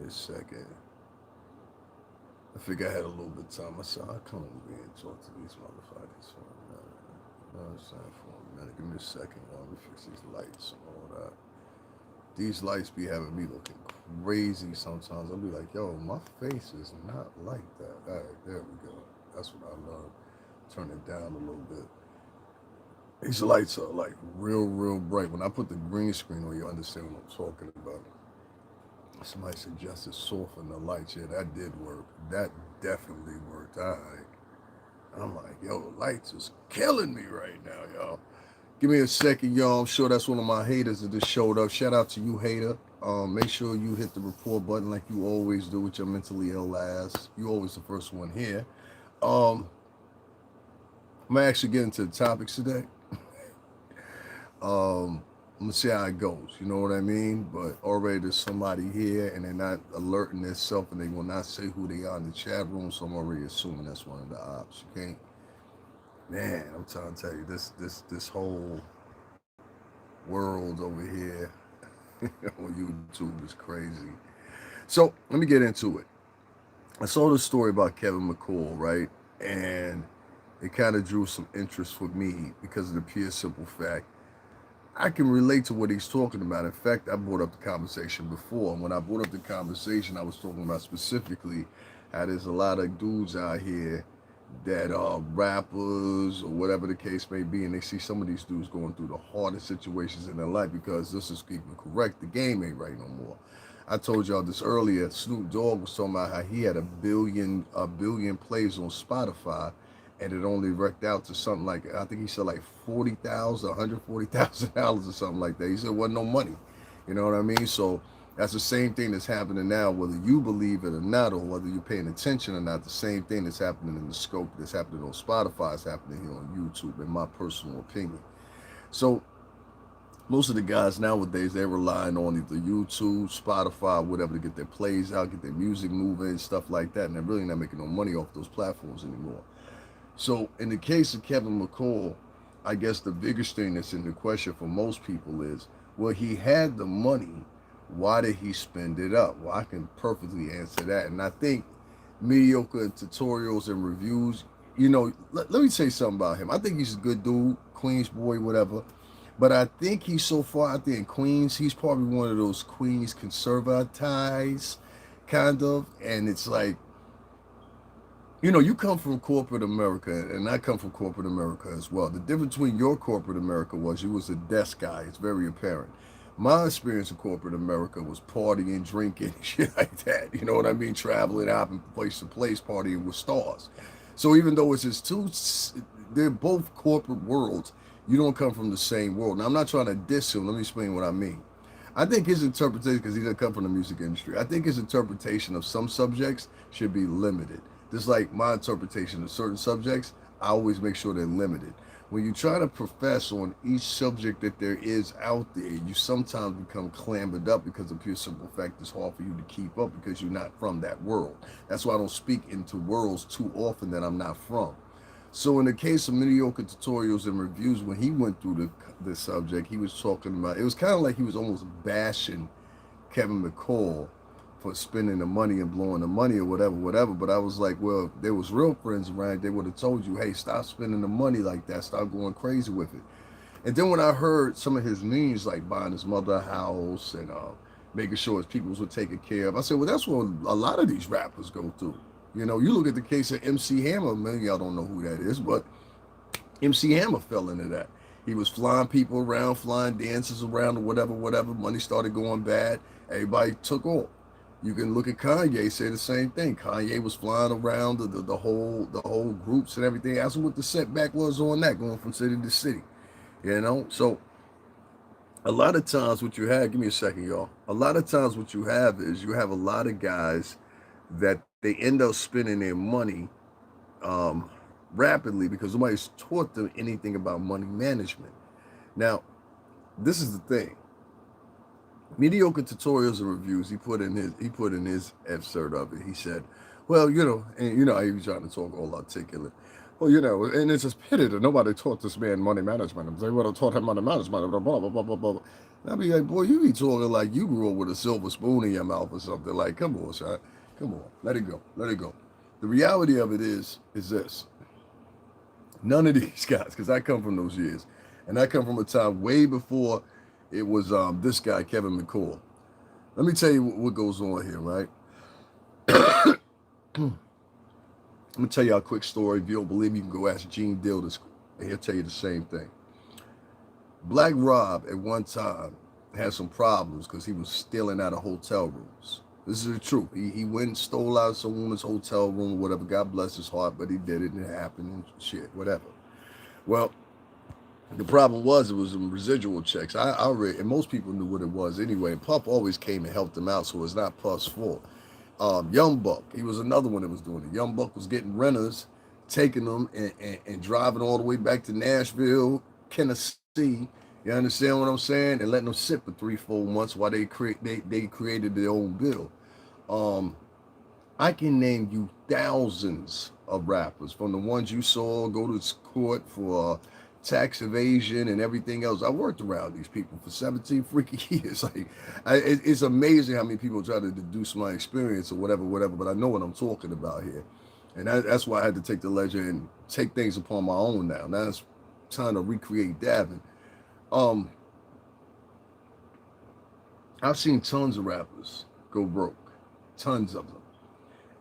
a second. I figured I had a little bit of time. I said, I'll come over here and talk to these motherfuckers for a minute. You know what I'm saying? For a minute. Give me a second, y'all. Let me fix these lights and all that. These lights be having me looking crazy sometimes. I'll be like, yo, my face is not like that. All right, there we go. That's what I love. Turn it down a little bit. These lights are like real bright. When I put the green screen on, you understand what I'm talking about. Somebody suggested soften the lights. Yeah, that did work. That definitely worked. All right. I'm like, yo, the lights is killing me right now, y'all. Give me a second, y'all. I'm sure that's one of my haters that just showed up. Shout out to you, hater. Make sure you hit the report button like you always do with your mentally ill ass. You always the first one here. Um, I'm gonna actually get into the topics today. I'm gonna see how it goes. You know what I mean? But already there's somebody here, and they're not alerting themselves, and they will not say who they are in the chat room. So I'm already assuming that's one of the ops. You can't, man. I'm trying to tell you, this whole world over here on YouTube is crazy. So let me get into it. I saw the story about Kevin McCall, right? And it kind of drew some interest for me because of the pure simple fact I can relate to what he's talking about. In fact, I brought up the conversation before. And when I brought up the conversation, I was talking about specifically how there's a lot of dudes out here that are rappers or whatever the case may be, and they see some of these dudes going through the hardest situations in their life because this is keeping correct. The game ain't right no more. I told y'all this earlier. Snoop Dogg was talking about how he had a billion plays on Spotify, and it only worked out to something like I think he said like 40,000, $140,000 or something like that. He said it wasn't no money. You know what I mean? So that's the same thing that's happening now, whether you believe it or not, or whether you're paying attention or not. The same thing that's happening in the scope that's happening on Spotify is happening here on YouTube, in my personal opinion. So most of the guys nowadays, they're relying on either YouTube, Spotify, whatever to get their plays out, get their music moving, stuff like that, and they're really not making no money off those platforms anymore. So in the case of Kevin McCall, I guess the biggest thing that's in the question for most people is, well, he had the money. Why did he spend it up? Well, I can perfectly answer that. And I think mediocre tutorials and reviews, let me say something about him. I think he's a good dude, Queens boy, whatever. But I think he's so far out there in Queens, he's probably one of those Queens conservatized kind of. And it's like, you come from corporate America, and I come from corporate America as well. The difference between your corporate America was you was a desk guy. It's very apparent. My experience in corporate America was partying, drinking, shit like that. You know what I mean? Traveling out from place to place, partying with stars. So even though it's just two, they're both corporate worlds. You don't come from the same world. Now I'm not trying to diss him. Let me explain what I mean. I think his interpretation, because he doesn't come from the music industry, I think his interpretation of some subjects should be limited. Just like my interpretation of certain subjects, I always make sure they're limited. When you try to profess on each subject that there is out there, you sometimes become clambered up because of pure simple fact it's hard for you to keep up because you're not from that world. That's why I don't speak into worlds too often that I'm not from. So in the case of mediocre tutorials and reviews, when he went through the subject, he was talking about, it was kind of like he was almost bashing Kevin McCall for spending the money and blowing the money or whatever. But I was like, well, if there was real friends around, they would have told you, hey, stop spending the money like that. Stop going crazy with it. And then when I heard some of his means, like buying his mother a house and making sure his peoples were taken care of, I said, well, that's what a lot of these rappers go through. You look at the case of MC Hammer. Many of y'all don't know who that is, but MC Hammer fell into that. He was flying people around, flying dancers around, or whatever. Money started going bad. Everybody took off. You can look at Kanye, say the same thing. Kanye was flying around the whole groups and everything. Ask him what the setback was on that, going from city to city. So a lot of times what you have, give me a second, y'all. A lot of times what you have is you have a lot of guys that they end up spending their money um, rapidly because nobody's taught them anything about money management. Now, this is the thing. Mediocre tutorials and reviews. He put in his excerpt of it. He said, "Well, and he was trying to talk all articulate. Well, and it's just pity that nobody taught this man money management. If they would have taught him money management, blah blah blah blah blah blah." I'd be like, boy, you be talking like you grew up with a silver spoon in your mouth or something. Like, come on, son. Come on. Let it go. Let it go. The reality of it is this. None of these guys, because I come from those years. And I come from a time way before it was this guy, Kevin McCall. Let me tell you what goes on here, right? I'm gonna tell you a quick story. If you don't believe me, you can go ask Gene Dildis, and he'll tell you the same thing. Black Rob at one time had some problems because he was stealing out of hotel rooms. This is the truth. He went and stole out of some woman's hotel room or whatever. God bless his heart, but he did it and it happened and shit, whatever. Well, the problem was it was some residual checks. I read, and most people knew what it was anyway. And Puff always came and helped him out, so it's not Puff's fault. Young Buck, he was another one that was doing it. Young Buck was getting renters, taking them and driving all the way back to Nashville, Tennessee. You understand what I'm saying? And letting them sit for 3-4 months while they created their own bill. Um, I can name you thousands of rappers from the ones you saw go to court for tax evasion and everything else. I worked around these people for 17 freaking years. Like, it's amazing how many people try to deduce my experience or whatever. But I know what I'm talking about here, and that's why I had to take the ledger and take things upon my own now. Now it's trying to recreate Davin. I've seen tons of rappers go broke, tons of them.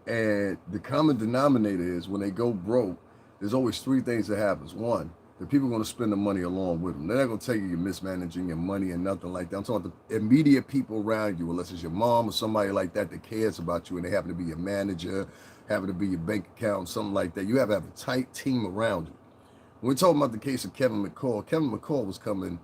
And the common denominator is when they go broke, there's always three things that happens. One, the people are going to spend the money along with them. They're not going to tell you you're mismanaging your money and nothing like that. I'm talking about the immediate people around you, unless it's your mom or somebody like that that cares about you and they happen to be your manager, happen to be your bank account, something like that. You have to have a tight team around you. When we're talking about the case of Kevin McCall was coming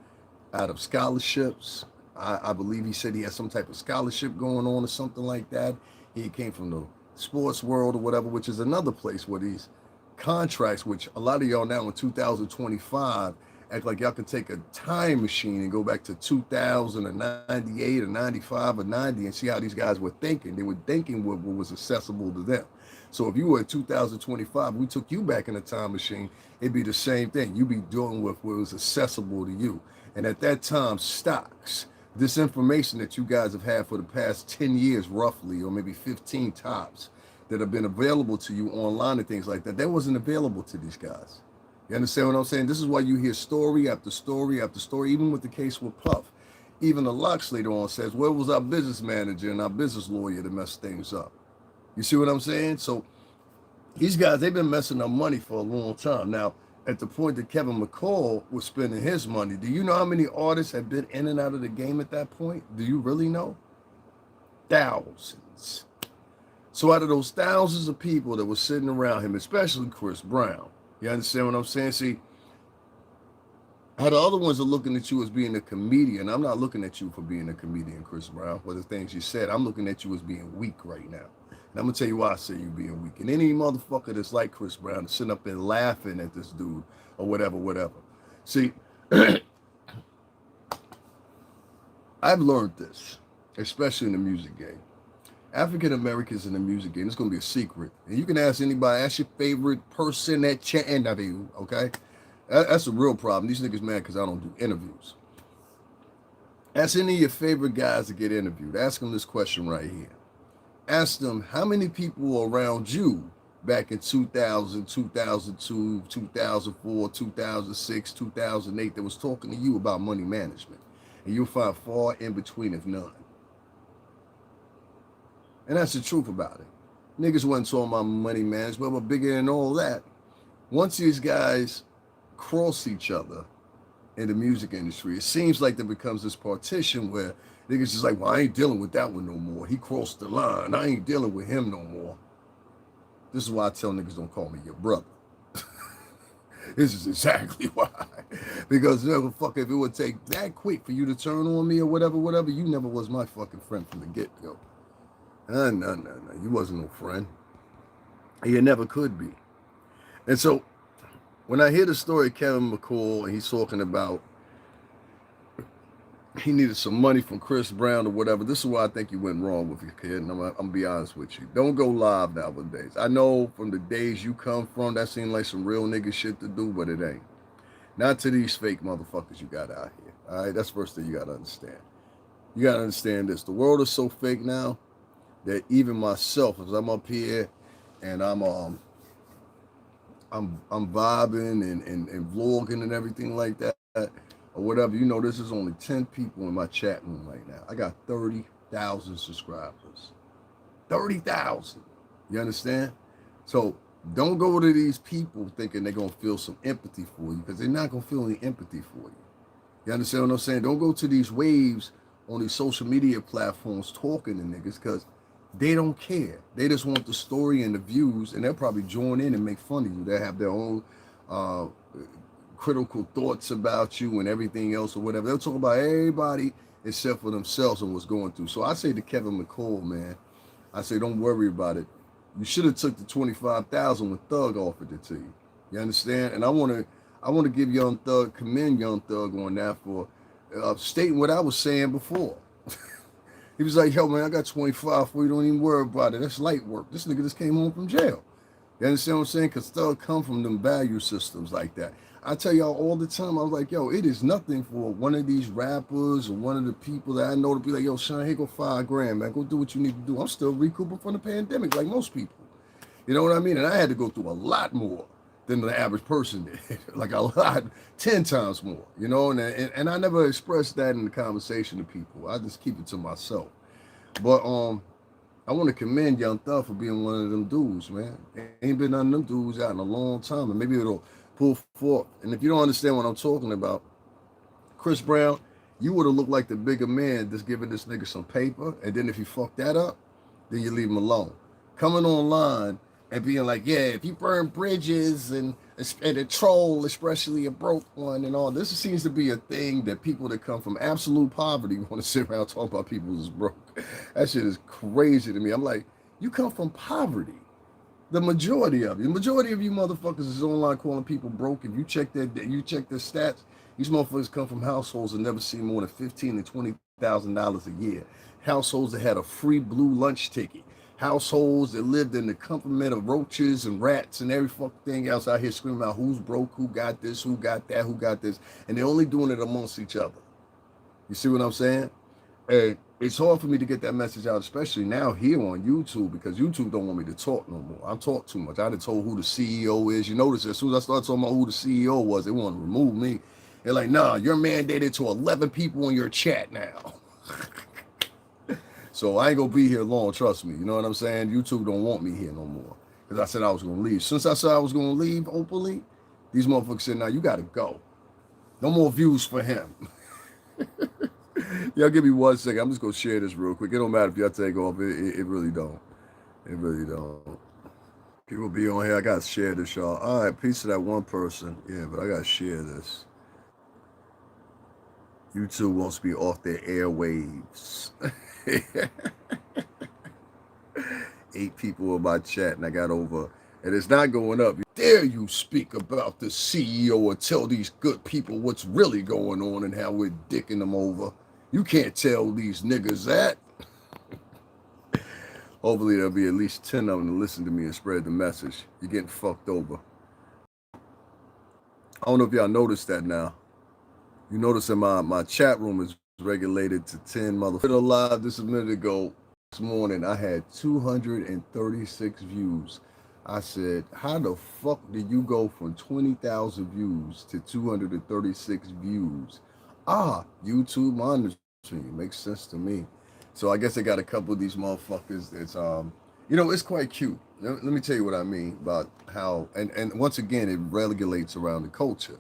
out of scholarships. I believe he said he had some type of scholarship going on or something like that. He came from the sports world or whatever, which is another place where these contracts, which a lot of y'all now in 2025 act like y'all can take a time machine and go back to 2098 or 95 or 90 and see how these guys were thinking. They were thinking what was accessible to them. So if you were in 2025, we took you back in a time machine, it'd be the same thing. You'd be doing with what was accessible to you. And at that time, stocks, this information that you guys have had for the past 10 years roughly, or maybe 15 tops, that have been available to you online and things like that, that wasn't available to these guys. You understand what I'm saying? This is why you hear story after story after story, even with the case with Puff. Even the Lux later on says, where was our business manager and our business lawyer to mess things up? You see what I'm saying? So these guys, they've been messing up money for a long time. Now, at the point that Kevin McCall was spending his money, do you know how many artists have been in and out of the game at that point? Do you really know? Thousands. So out of those thousands of people that were sitting around him, especially Chris Brown, you understand what I'm saying? See, how the other ones are looking at you as being a comedian. I'm not looking at you for being a comedian, Chris Brown, for the things you said. I'm looking at you as being weak right now. And I'm going to tell you why I say you being weak. And any motherfucker that's like Chris Brown is sitting up there laughing at this dude or whatever. See, I've learned this, especially in the music game. African Americans in the music game, it's going to be a secret. And you can ask anybody, ask your favorite person at your interview, okay? That's a real problem. These niggas mad because I don't do interviews. Ask any of your favorite guys to get interviewed. Ask them this question right here. Ask them how many people were around you back in 2000, 2002, 2004, 2006, 2008 that was talking to you about money management. And you'll find far in between, if none. And that's the truth about it. Niggas wasn't talking about money management, but bigger than all that. Once these guys cross each other in the music industry, it seems like there becomes this partition where niggas just like, well, I ain't dealing with that one no more. He crossed the line. I ain't dealing with him no more. This is why I tell niggas don't call me your brother. This is exactly why. Because fuck, if it would take that quick for you to turn on me or whatever, you never was my fucking friend from the get-go. No. You wasn't no friend. You never could be. And so when I hear the story of Kevin McCall and he's talking about he needed some money from Chris Brown or whatever, this is why I think you went wrong with your kid. And I'm going to be honest with you. Don't go live nowadays. I know from the days you come from, that seemed like some real nigga shit to do, but it ain't. Not to these fake motherfuckers you got out here. All right, that's the first thing you gotta understand. You gotta understand this. The world is so fake now that even myself, as I'm up here and I'm vibing and vlogging and everything like that or whatever. You know, this is only 10 people in my chat room right now. I got 30,000 subscribers. 30,000. You understand? So don't go to these people thinking they're gonna feel some empathy for you, because they're not gonna feel any empathy for you. You understand what I'm saying? Don't go to these waves on these social media platforms talking to niggas, because they don't care. They just want the story and the views, and they'll probably join in and make fun of you. They have their own uh, critical thoughts about you and everything else or whatever. They'll talk about everybody except for themselves and what's going through. So I say to Kevin Mccall, man, I say don't worry about it. You should have took the 25,000 when Thug offered it to you. You understand? And I want to give Young Thug, commend Young Thug on that for stating what I was saying before. He was like, yo, man, I got 25 for you. Don't even worry about it. That's light work. This nigga just came home from jail. You understand what I'm saying? Because Thug come from them value systems like that. I tell y'all all the time, I was like, yo, it is nothing for one of these rappers or one of the people that I know to be like, yo, Sean, here go $5 grand, man. Go do what you need to do. I'm still recouping from the pandemic like most people. You know what I mean? And I had to go through a lot more than the average person did. Like a lot, 10 times more, you know? And I never expressed that in the conversation to people. I just keep it to myself. But I want to commend Young Thug for being one of them dudes, man. Ain't been none of them dudes out in a long time, and maybe it'll pull forth. And if you don't understand what I'm talking about, Chris Brown, you would have looked like the bigger man just giving this nigga some paper, and then if you fuck that up, then you leave him alone. Coming online and being like, yeah, if you burn bridges and a troll, especially a broke one and all, this seems to be a thing that people that come from absolute poverty want to sit around talking about people who's broke. That shit is crazy to me. I'm like, you come from poverty. The majority of you, motherfuckers is online calling people broke. If you check their stats, these motherfuckers come from households that never see more than $15,000 to $20,000 a year. Households that had a free blue lunch ticket. Households that lived in the accompaniment of roaches and rats and every fucking thing else out here screaming out who's broke, who got this, who got that, who got this, and they're only doing it amongst each other. You see what I'm saying? And it's hard for me to get that message out, especially now here on YouTube, because YouTube don't want me to talk no more. I talk too much. I done told who the CEO is. You notice as soon as I started talking about who the CEO was, they want to remove me. They're like, nah, you're mandated to 11 people in your chat now. So I ain't gonna be here long, trust me. You know what I'm saying? YouTube don't want me here no more. Because I said I was gonna leave. Since I said I was gonna leave openly, these motherfuckers said, now you gotta go. No more views for him. Y'all give me 1 second. I'm just gonna share this real quick. It don't matter if y'all take off. It really don't. It really don't. People be on here. I gotta share this, y'all. All right, peace to that one person. Yeah, but I gotta share this. YouTube wants to be off their airwaves. 8 people in my chat, and I got over, and it's not going up. Dare you speak about the CEO or tell these good people what's really going on and how we're dicking them over? You can't tell these niggas that. Hopefully there'll be at least 10 of them to listen to me and spread the message. You're getting fucked over. I don't know if y'all noticed that now. You notice that my chat room is regulated to 10 motherfuckers. Live this a minute ago. This morning I had 236 views. I said, how the fuck did you go from 20,000 views to 236 views? YouTube monitoring. Makes sense to me. So I guess I got a couple of these motherfuckers that's it's quite cute. Let me tell you what I mean about how, and once again, it regulates around the culture.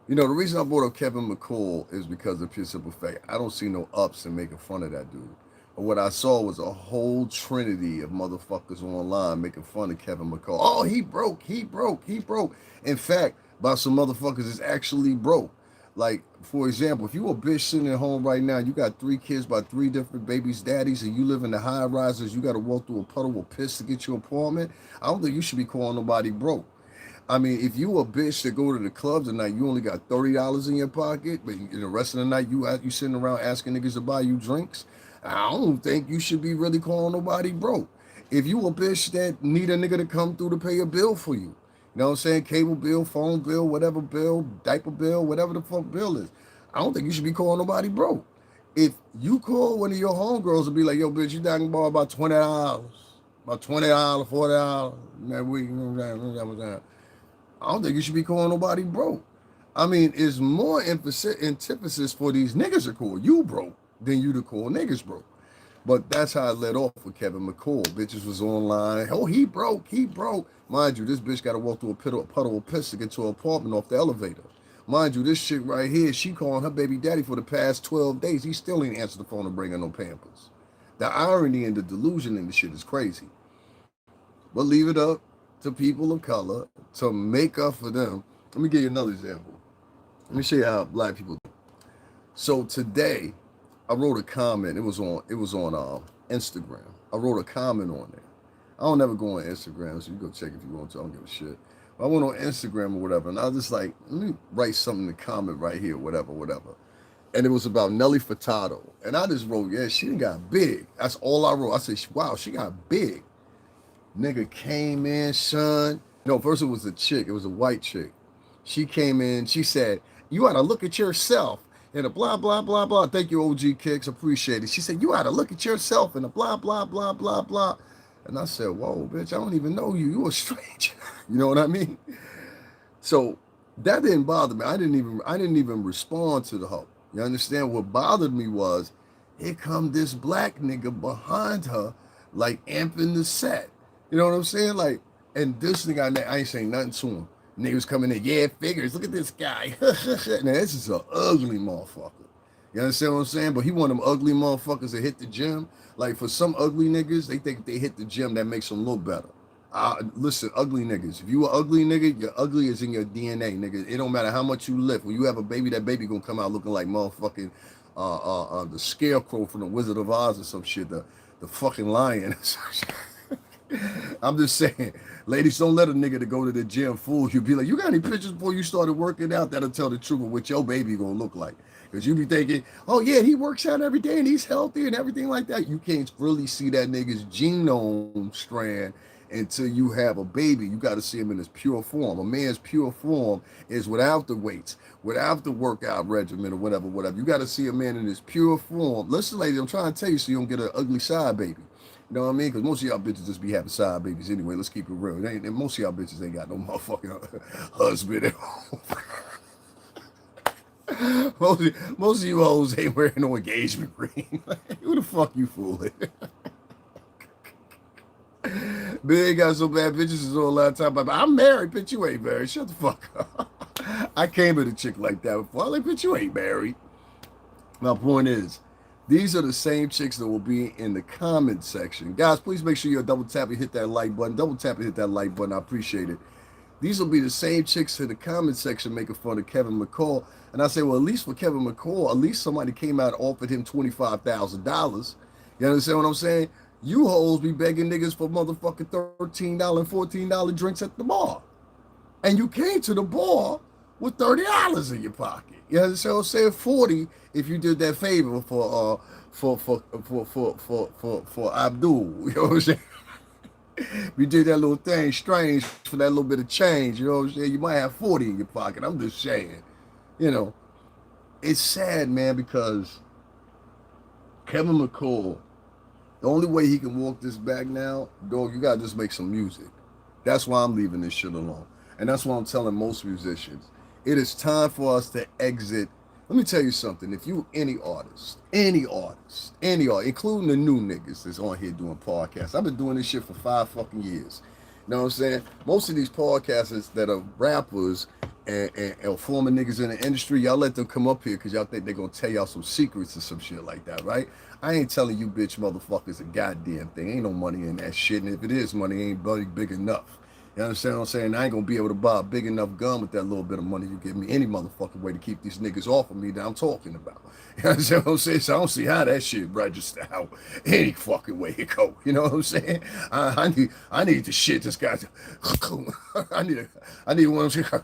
You know, the reason I brought up Kevin Mccall is because of the pure simple fact, I don't see no ups in making fun of that dude. But what I saw was a whole trinity of motherfuckers online making fun of Kevin Mccall. Oh, he broke. In fact, by some motherfuckers is actually broke. Like, for example, if you a bitch sitting at home right now, you got 3 kids by 3 different babies' daddies, and you live in the high rises, you got to walk through a puddle of piss to get your apartment, I don't think you should be calling nobody broke. I mean, if you a bitch that go to the clubs tonight, you only got $30 in your pocket, but the rest of the night you sitting around asking niggas to buy you drinks, I don't think you should be really calling nobody broke. If you a bitch that need a nigga to come through to pay a bill for you, you know what I'm saying? Cable bill, phone bill, whatever bill, diaper bill, whatever the fuck bill is. I don't think you should be calling nobody broke. If you call one of your homegirls and be like, yo, bitch, you down borrow about $20, about $20, $40, man, I don't think you should be calling nobody broke. I mean, it's more antithesis for these niggas to call you broke than you to call niggas broke. But that's how I let off with Kevin McCall. Bitches was online. Oh, he broke. He broke. Mind you, this bitch got to walk through a puddle of piss to get to her apartment off the elevator. Mind you, this shit right here, she calling her baby daddy for the past 12 days. He still ain't answered the phone to bring her no Pampers. The irony and the delusion in the shit is crazy. But leave it up to people of color to make up for them. Let me give you another example. Let me show you how black people do. So today, I wrote a comment. It was on Instagram. I wrote a comment on there. I don't never go on Instagram, so you go check if you want to. I don't give a shit. But I went on Instagram or whatever, and I was just like, let me write something in the comment right here, whatever, whatever. And it was about Nelly Furtado. And I just wrote, yeah, she done got big. That's all I wrote. I said, wow, she got big. Nigga came in, son. No, first it was a chick. It was a white chick. She came in. She said, you ought to look at yourself. And a blah, blah, blah, blah. Thank you, OG Kicks. Appreciate it. She said, you ought to look at yourself and a blah, blah, blah, blah, blah. And I said, whoa, bitch, I don't even know you. You a stranger. You know what I mean? So that didn't bother me. I didn't even respond to the hoe. You understand? What bothered me was, here come this black nigga behind her, like amping the set. You know what I'm saying? Like, and this nigga, I ain't saying nothing to him. Niggas coming in, yeah, figures. Look at this guy. Now, this is an ugly motherfucker. You understand what I'm saying? But he one of them ugly motherfuckers that hit the gym. Like, for some ugly niggas, they think if they hit the gym, that makes them look better. Listen, ugly niggas. If you an ugly nigga, your ugly is in your DNA, nigga. It don't matter how much you lift. When you have a baby, that baby gonna come out looking like motherfucking the scarecrow from the Wizard of Oz or some shit. The fucking lion. I'm just saying, ladies, don't let a nigga to go to the gym fool you. Be like, you got any pictures before you started working out that'll tell the truth of what your baby gonna look like? Because you be thinking, oh yeah, he works out every day and he's healthy and everything like that. You can't really see that nigga's genome strand until you have a baby. You got to see him in his pure form. A man's pure form is without the weights, without the workout regimen or whatever. You got to see a man in his pure form. Listen, ladies, I'm trying to tell you so you don't get an ugly side baby. You know what I mean? Because most of y'all bitches just be having side babies anyway. Let's keep it real. And most of y'all bitches ain't got no motherfucking husband at home. most of you hoes ain't wearing no engagement ring. Who the fuck you fooling? Big got so bad bitches is all that time. I'm married, bitch. You ain't married. Shut the fuck up. I came at a chick like that before. I'm like, bitch, you ain't married. My point is, these are the same chicks that will be in the comment section. Guys, please make sure you double tap and hit that like button. Double tap and hit that like button. I appreciate it. These will be the same chicks in the comment section making fun of Kevin McCall. And I say, well, at least for Kevin McCall, at least somebody came out and offered him $25,000. You understand what I'm saying? You hoes be begging niggas for motherfucking $13 and $14 drinks at the bar. And you came to the bar with $30 in your pocket. You understand what I'm saying? 40 if you did that favor for Abdul. You know what I'm saying? We did that little thing strange for that little bit of change. You know what I'm saying? You might have 40 in your pocket. I'm just saying. You know, it's sad, man, because Kevin McCall, the only way he can walk this back now, dog, you gotta just make some music. That's why I'm leaving this shit alone. And that's why I'm telling most musicians. It is time for us to exit. Let me tell you something. If you any artist, including the new niggas that's on here doing podcasts. I've been doing this shit for 5 fucking years. You know what I'm saying? Most of these podcasters that are rappers and former niggas in the industry, y'all let them come up here because y'all think they're going to tell y'all some secrets or some shit like that, right? I ain't telling you bitch motherfuckers a goddamn thing. Ain't no money in that shit. And if it is money, it ain't big enough. You understand what I'm saying? I ain't gonna be able to buy a big enough gun with that little bit of money you give me any motherfucking way to keep these niggas off of me that I'm talking about. You understand what I'm saying? So I don't see how that shit register out any fucking way it go. You know what I'm saying? I need the shit this guy. I need one of them.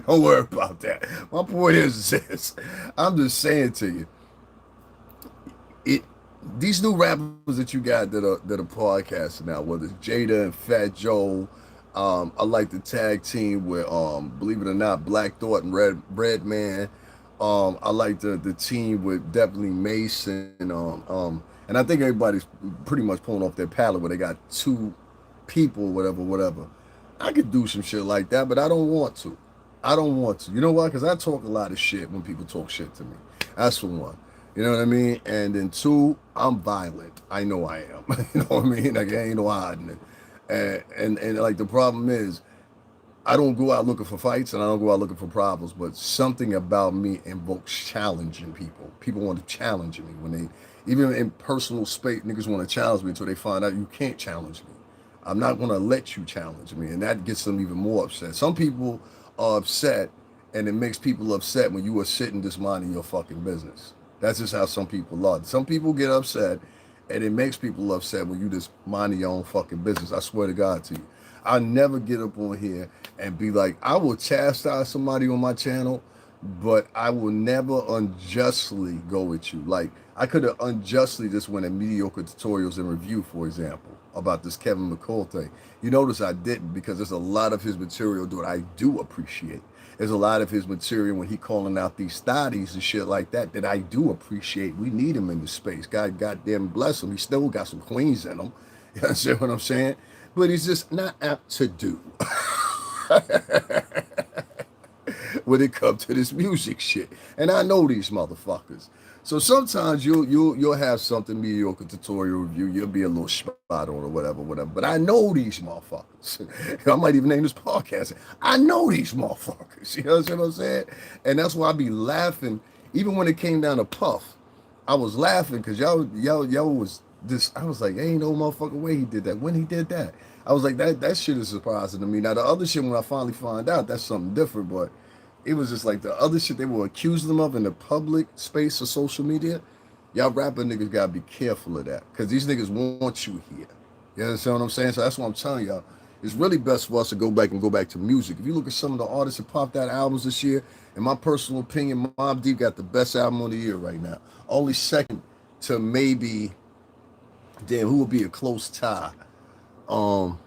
Don't worry about that. My point is this. I'm just saying to you, these new rappers that you got that are podcasting now, whether it's Jada and Fat Joe, I like the tag team with believe it or not, Black Thought and Red Man. I like the team with definitely Mason. And I think everybody's pretty much pulling off their palette where they got two people, whatever, whatever. I could do some shit like that, but I don't want to. I don't want to. You know why? Because I talk a lot of shit when people talk shit to me. That's for one. You know what I mean? And then two, I'm violent. I know I am. You know what I mean? Like, ain't no hiding it. And like the problem is, I don't go out looking for fights and I don't go out looking for problems, but something about me invokes challenging people. People want to challenge me when they, even in personal space, niggas want to challenge me until they find out you can't challenge me. I'm not going to let you challenge me. And that gets them even more upset. Some people are upset, and it makes people upset when you are sitting just minding your fucking business. That's just how some people are. Some people get upset, and it makes people upset when you just minding your own fucking business. I swear to God to you. I never get up on here and be like, I will chastise somebody on my channel, but I will never unjustly go at you. Like, I could have unjustly just went at mediocre tutorials and review, for example, about this Kevin Mccall thing. You notice I didn't, because there's a lot of his material that I do appreciate. There's a lot of his material when he calling out these thotties and shit like that that I do appreciate. We need him in the space. God goddamn bless him. He still got some queens in him. You understand what I'm saying? But he's just not apt to do when it comes to this music shit. And I know these motherfuckers. So sometimes you'll have something mediocre tutorial review. You'll be a little spot on or whatever, whatever. But I know these motherfuckers. I might even name this podcast. I know these motherfuckers. You know what I'm saying? And that's why I be laughing. Even when it came down to Puff, I was laughing because y'all was this. I was like, ain't no motherfucking way he did that. When he did that, I was like, that shit is surprising to me. Now the other shit, when I finally find out, that's something different. But it was just like the other shit they were accusing them of in the public space of social media. Y'all rapper niggas gotta be careful of that, because these niggas want you here. You understand what I'm saying? So that's what I'm telling y'all. It's really best for us to go back to music. If you look at some of the artists that popped out albums this year, in my personal opinion, Mobb Deep got the best album of the year right now. Only second to maybe, damn, who would be a close tie? Um,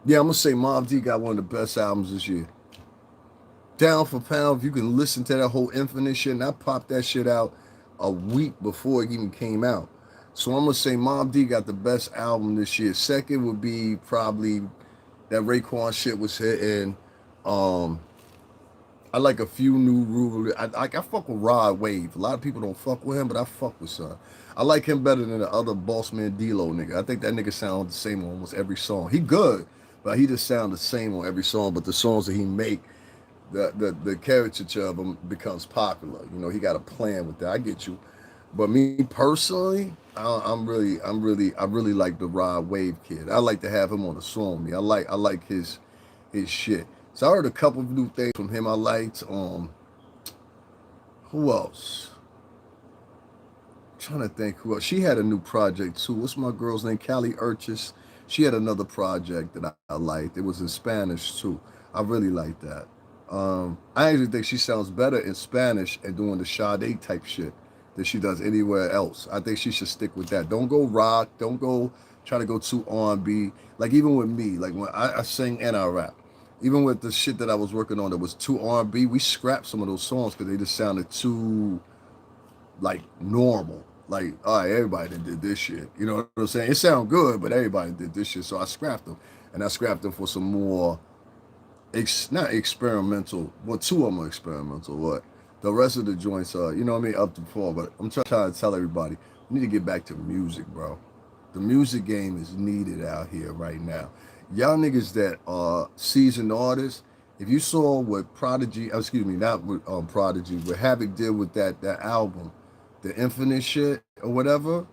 yeah, I'm gonna say Mobb Deep got one of the best albums this year. Down for pound, if you can listen to that whole Infinite shit, and I popped that shit out a week before it even came out. So I'm gonna say Mobb Deep got the best album this year. Second would be probably that Raekwon shit was hitting. Um, I like a few new rule. I fuck with Rod Wave. A lot of people don't fuck with him, but I fuck with son. I like him better than the other Boss Man D-Lo nigga. I think that nigga sounds the same on almost every song. He good, but he just sound the same on every song. But the songs that he make, the caricature of him becomes popular. You know, he got a plan with that. I get you. But me personally, I really like the Rod Wave kid. I like to have him on a song. Me, I like his shit. So I heard a couple of new things from him. I liked who else? I'm trying to think who else. She had a new project too. What's my girl's name? Callie Urchis. She had another project that I liked. It was in Spanish too. I really liked that. I actually think she sounds better in Spanish and doing the Sade type shit than she does anywhere else. I think she should stick with that. Don't go rock. Don't go try to go too R&B. Like even with me, like when I sing and I rap, even with the shit that I was working on that was too R&B, we scrapped some of those songs because they just sounded too like normal. Like, all right, everybody that did this shit. You know what I'm saying? It sound good, but everybody did this shit. So I scrapped them. And I scrapped them for some more not experimental. Well, two of them are experimental. What? The rest of the joints are, you know what I mean, up to par. But I'm trying to tell everybody, we need to get back to music, bro. The music game is needed out here right now. Y'all niggas that are seasoned artists, if you saw what Prodigy, excuse me, not with Prodigy, what Havoc did with that album, the Infinite shit or whatever,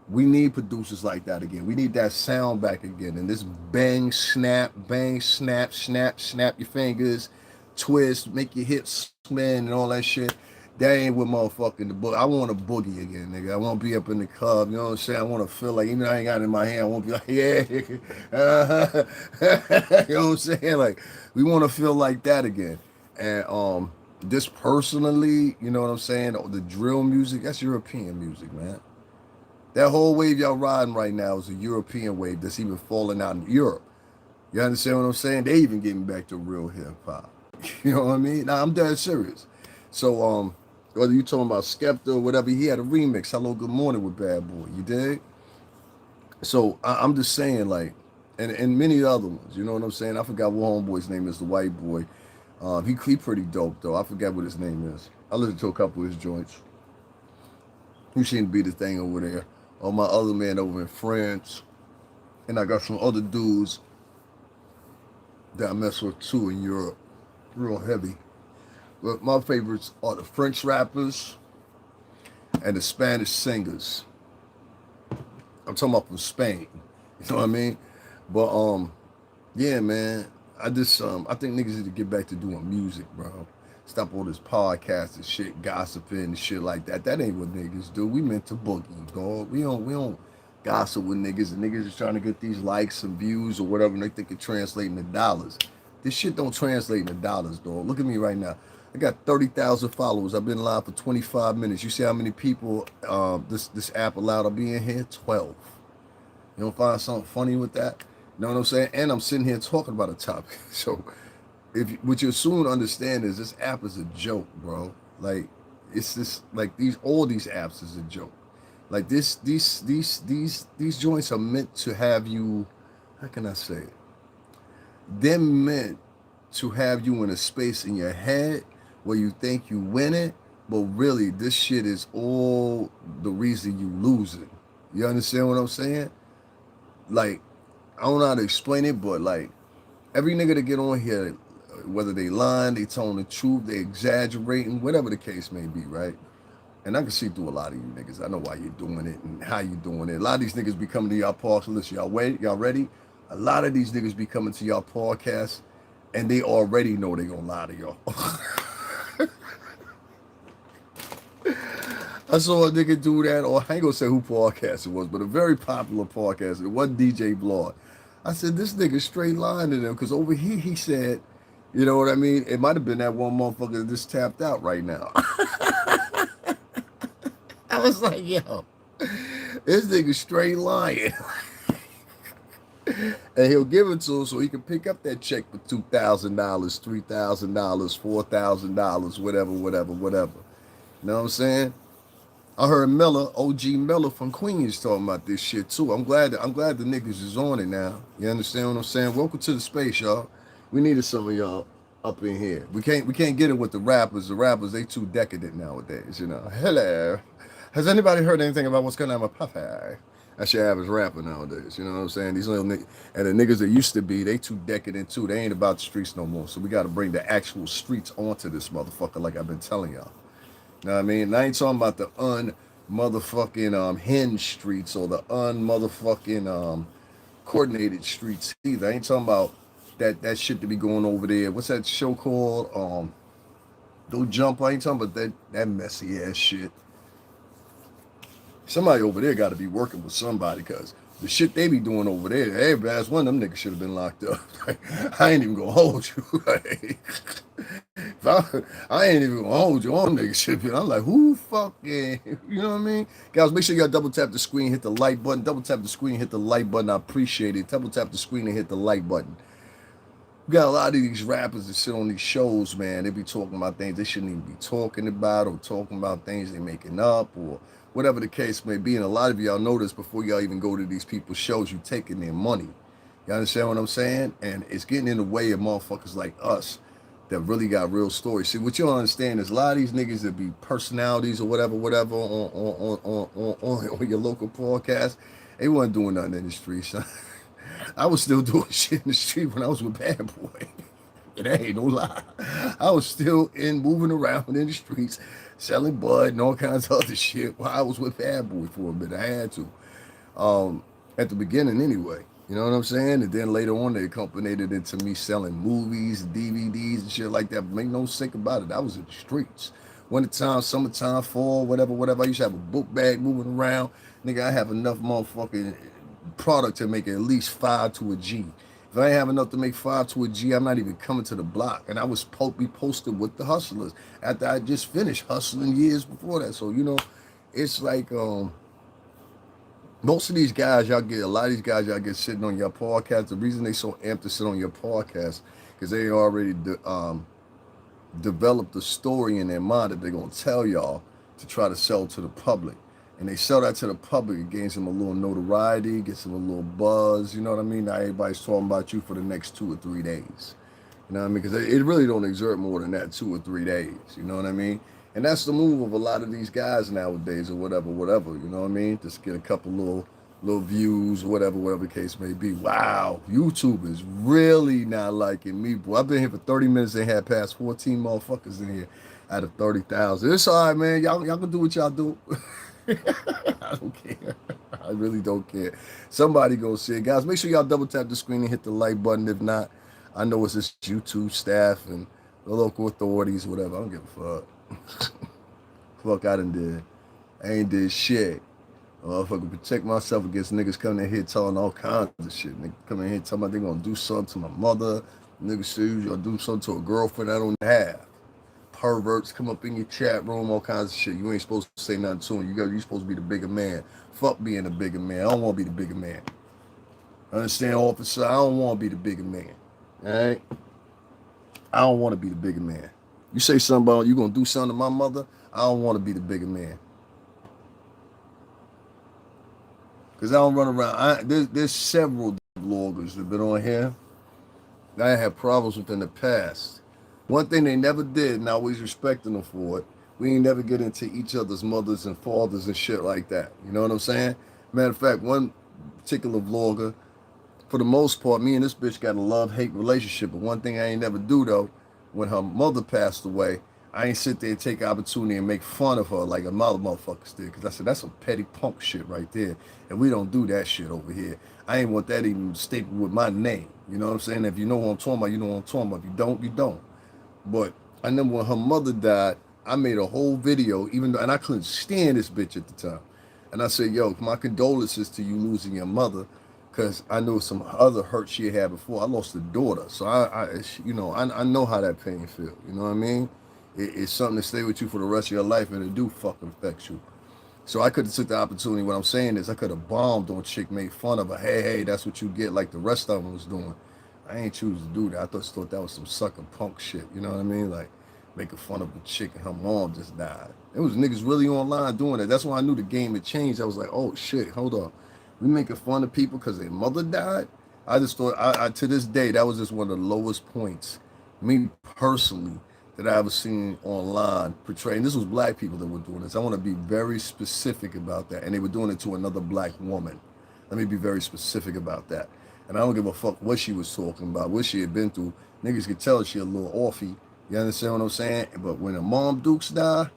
we need producers like that again. We need that sound back again. And this bang, snap your fingers, twist, make your hips spin and all that shit. That ain't what motherfucking the book. I want a boogie again, nigga. I want to be up in the club. You know what I'm saying? I want to feel like, even though I ain't got it in my hand, I want to be like, yeah. You know what I'm saying? Like, we want to feel like that again. And this personally, you know what I'm saying? The drill music, that's European music, man. That whole wave y'all riding right now is a European wave that's even falling out in Europe. You understand what I'm saying? They even getting back to real hip hop. You know what I mean? Nah, I'm dead serious. So whether you talking about Skepta or whatever, he had a remix, Hello Good Morning with Bad Boy. You dig? So I'm just saying, like, and many other ones. You know what I'm saying? I forgot what homeboy's name is, the white boy. He pretty dope though. I forgot what his name is. I listened to a couple of his joints. He seemed to be the thing over there. My other man over in France, and I got some other dudes that I mess with too in Europe, real heavy. But my favorites are the French rappers and the Spanish singers. I'm talking about from Spain. You know what I mean? But yeah, man. I think niggas need to get back to doing music, bro. Stop all this podcast and shit, gossiping and shit like that. That ain't what niggas do. We meant to boogie, dog. We don't gossip with niggas, and niggas is trying to get these likes and views or whatever, and they think it translating to dollars. This shit don't translate into dollars, dog. Look at me right now. I got 30,000 followers. I've been live for 25 minutes. You see how many people this app allowed to be in here? 12. You don't find something funny with that? You know what I'm saying? And I'm sitting here talking about a topic. So what you soon understand is this app is a joke, bro. Like it's this like all these apps is a joke. Like these joints are meant to have you, how can I say it? They're meant to have you in a space in your head where you think you win it, but really this shit is all the reason you lose it. You understand what I'm saying? Like, I don't know how to explain it, but like every nigga that get on here, whether they lying, they telling the truth, they exaggerating, whatever the case may be, right? And I can see through a lot of you niggas. I know why you're doing it and how you doing it. A lot of these niggas be coming to y'all podcast. Listen, y'all ready? A lot of these niggas be coming to y'all podcast and they already know they gonna lie to y'all. I saw a nigga do that, or I ain't gonna say who podcast it was, but a very popular podcast. It wasn't DJ Blog. I said, this nigga straight lying to them, because over here he said, you know what I mean? It might have been that one motherfucker that just tapped out right now. I was like, yo, this nigga straight lying. And he'll give it to him so he can pick up that check for $2,000, $3,000, $4,000, whatever. You know what I'm saying? I heard Miller, OG Miller from Queens talking about this shit too. I'm glad the niggas is on it now. You understand what I'm saying? Welcome to the space, y'all. We needed some of y'all up in here. We can't get it with the rappers. The rappers, they too decadent nowadays, you know. Hello. Has anybody heard anything about what's going on with Puffy? That's your average rapper nowadays. You know what I'm saying? These little niggas, and the niggas that used to be, they too decadent too. They ain't about the streets no more. So we got to bring the actual streets onto this motherfucker, like I've been telling y'all. You know what I mean? And I ain't talking about the motherfucking hinge streets or the motherfucking coordinated streets either. I ain't talking about that shit to be going over there. What's that show called? Don't Jump. I ain't talking about that messy ass shit. Somebody over there got to be working with somebody, because the shit they be doing over there, every last one of them niggas should have been locked up. I ain't even gonna hold you. I ain't even gonna hold you on nigga shit. I'm like, who fucking, you know what I mean? Guys, make sure y'all double tap the screen, hit the like button. Double tap the screen, hit the like button. I appreciate it. Double tap the screen and hit the like button. We got a lot of these rappers that sit on these shows, man. They be talking about things they shouldn't even be talking about, or talking about things they making up, or whatever the case may be. And a lot of y'all know this before y'all even go to these people's shows. You taking their money. You understand what I'm saying? And it's getting in the way of motherfuckers like us that really got real stories. See, what you don't understand is a lot of these niggas that be personalities or whatever on your local podcast, they wasn't doing nothing in the streets. I was still doing shit in the street when I was with Bad Boy. It ain't no lie. I was still moving around in the streets, selling bud and all kinds of other shit while I was with Bad Boy for a minute. I had to. At the beginning anyway. You know what I'm saying? And then later on, they accompanied it into me selling movies, DVDs, and shit like that. But make no mistake about it, I was in the streets. Wintertime, summertime, fall, whatever. I used to have a book bag moving around. Nigga, I have enough motherfucking product to make at least 5 to a G. If I ain't have enough to make 5 to a G, I'm not even coming to the block. And I was be posted with the hustlers after I just finished hustling years before that. So, you know, it's like, Most of these guys, y'all get a lot of these guys, y'all get sitting on your podcast. The reason they so amped to sit on your podcast because they already developed a story in their mind that they're gonna tell y'all to try to sell to the public. And they sell that to the public, it gains them a little notoriety, gets them a little buzz. You know what I mean? Now everybody's talking about you for the next 2 or 3 days. You know what I mean? Because it really don't exert more than that 2 or 3 days. You know what I mean? And that's the move of a lot of these guys nowadays, or whatever, whatever. You know what I mean? Just get a couple little views, whatever the case may be. Wow, YouTube is really not liking me, boy. I've been here for 30 minutes and had past 14 motherfuckers in here out of 30,000. It's all right, man. Y'all can do what y'all do. I don't care. I really don't care. Somebody go see it. Guys, make sure y'all double tap the screen and hit the like button. If not, I know it's this YouTube staff and the local authorities, whatever. I don't give a fuck. Fuck I done did. I ain't did shit. Motherfucker protect myself against niggas coming in here telling all kinds of shit. Niggas coming in here telling me they gonna do something to my mother. Niggas say you gonna do something to a girlfriend I don't have. Perverts come up in your chat room, all kinds of shit. You ain't supposed to say nothing to them. You supposed to be the bigger man. Fuck being the bigger man. I don't want to be the bigger man. Understand, officer? I don't want to be the bigger man. All right? I don't want to be the bigger man. You say something about you gonna do something to my mother, I don't want to be the bigger man. Because I don't run around. There's several vloggers that have been on here that I had problems with in the past. One thing they never did, and I always respected them for it, we ain't never get into each other's mothers and fathers and shit like that. You know what I'm saying? Matter of fact, one particular vlogger, for the most part, me and this bitch got a love-hate relationship. But one thing I ain't never do, though, when her mother passed away, I ain't sit there and take opportunity and make fun of her like a motherfuckers did. Because I said, that's some petty punk shit right there. And we don't do that shit over here. I ain't want that even stapled with my name. You know what I'm saying? If you know what I'm talking about, you know what I'm talking about. If you don't, you don't. But I remember when her mother died, I made a whole video, even though, and I couldn't stand this bitch at the time. And I said, yo, my condolences to you losing your mother, because I knew some other hurt she had before. I lost a daughter. So I know how that pain feels. You know what I mean? It's something to stay with you for the rest of your life, and it do fucking affect you. So I could have took the opportunity. What I'm saying is I could have bombed on chick, made fun of her. Hey, that's what you get, like the rest of them was doing. I ain't choose to do that. I thought that was some sucker punk shit. You know what I mean? Like making fun of a chick and her mom just died. It was niggas really online doing that. That's when I knew the game had changed. I was like, oh shit, hold on. We making fun of people because their mother died? I just thought, I to this day, that was just one of the lowest points, me personally, that I ever seen online portraying. This was black people that were doing this. I want to be very specific about that. And they were doing it to another black woman. Let me be very specific about that. And I don't give a fuck what she was talking about, what she had been through. Niggas could tell she a little offy. You understand what I'm saying? But when a mom Dukes die,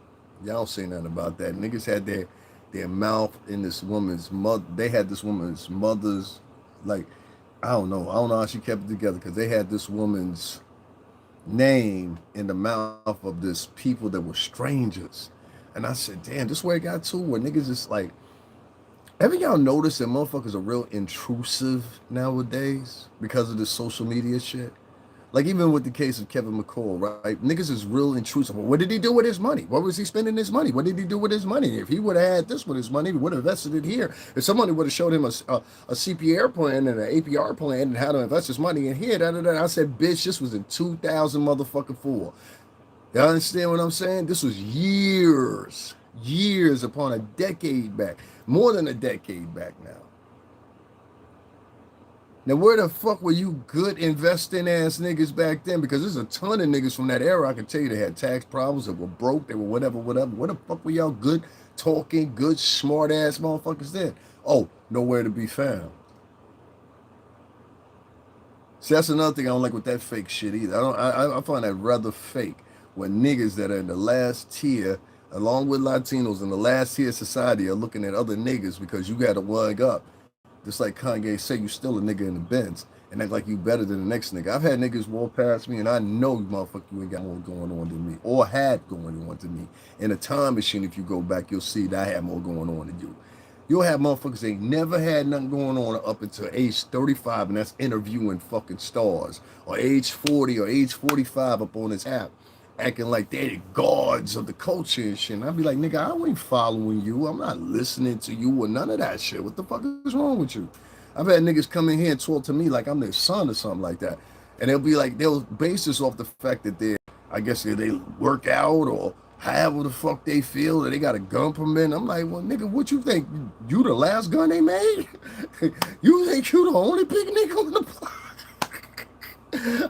y'all don't say nothing about that. Niggas had their mouth in this woman's mother. They had this woman's mother's, like, I don't know how she kept it together, because they had this woman's name in the mouth of this people that were strangers. And I said, damn, this way it got to where niggas just like, ever y'all notice that motherfuckers are real intrusive nowadays because of this social media shit? Like even with the case of Kevin Mccall, right? Niggas is real intrusive. Well, what did he do with his money? What was he spending his money? What did he do with his money? If he would have had this with his money, he would have invested it here. If somebody would have showed him a CPR plan and an APR plan and how to invest his money in here, I said, bitch, this was in 2000 motherfucking 4. Y'all understand what I'm saying? This was years upon a decade back, more than a decade back now. Now, where the fuck were you good investing ass niggas back then? Because there's a ton of niggas from that era, I can tell you, they had tax problems, they were broke, they were whatever. Where the fuck were y'all good talking, good, smart ass motherfuckers then? Oh, nowhere to be found. See, that's another thing I don't like with that fake shit either. I find that rather fake when niggas that are in the last tier, along with Latinos in the last tier of society, are looking at other niggas because you got to wug up. Just like Kanye say, you still a nigga in the Benz and act like you better than the next nigga. I've had niggas walk past me and I know, motherfucker, you ain't got more going on than me, or had going on to me. In a time machine, if you go back, you'll see that I had more going on than you. You'll have motherfuckers that ain't never had nothing going on up until age 35, and that's interviewing fucking stars, or age 40 or age 45 up on this app, acting like they're the gods of the culture and shit. And I'd be like, nigga, I ain't following you. I'm not listening to you or none of that shit. What the fuck is wrong with you? I've had niggas come in here and talk to me like I'm their son or something like that. And they'll be like, they'll base this off the fact that I guess they work out or however the fuck they feel, or they got a gun permit. I'm like, well, nigga, what you think? You the last gun they made? You think you the only big nigga on the block?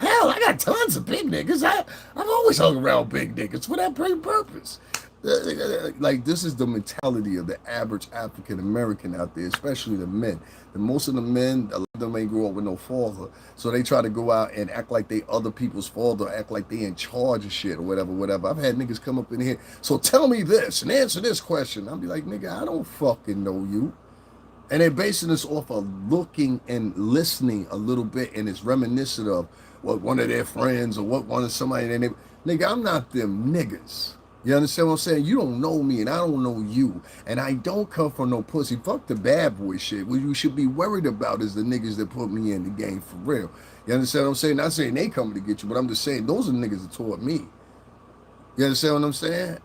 Hell, I got tons of big niggas. I've always hung around big niggas for that very purpose. Like, this is the mentality of the average African American out there, especially the men. And most of the men, a lot of them ain't grow up with no father, so they try to go out and act like they other people's father, act like they in charge of shit or whatever. I've had niggas come up in here, so tell me this and answer this question. I'll be like, nigga, I don't fucking know you. And they're basing this off of looking and listening a little bit, and it's reminiscent of what one of their friends or what one of somebody, nigga, I'm not them niggas. You understand what I'm saying? You don't know me and I don't know you. And I don't come from no pussy. Fuck the bad boy shit. What you should be worried about is the niggas that put me in the game for real. You understand what I'm saying? Not saying they coming to get you, but I'm just saying those are the niggas that taught me. You understand what I'm saying?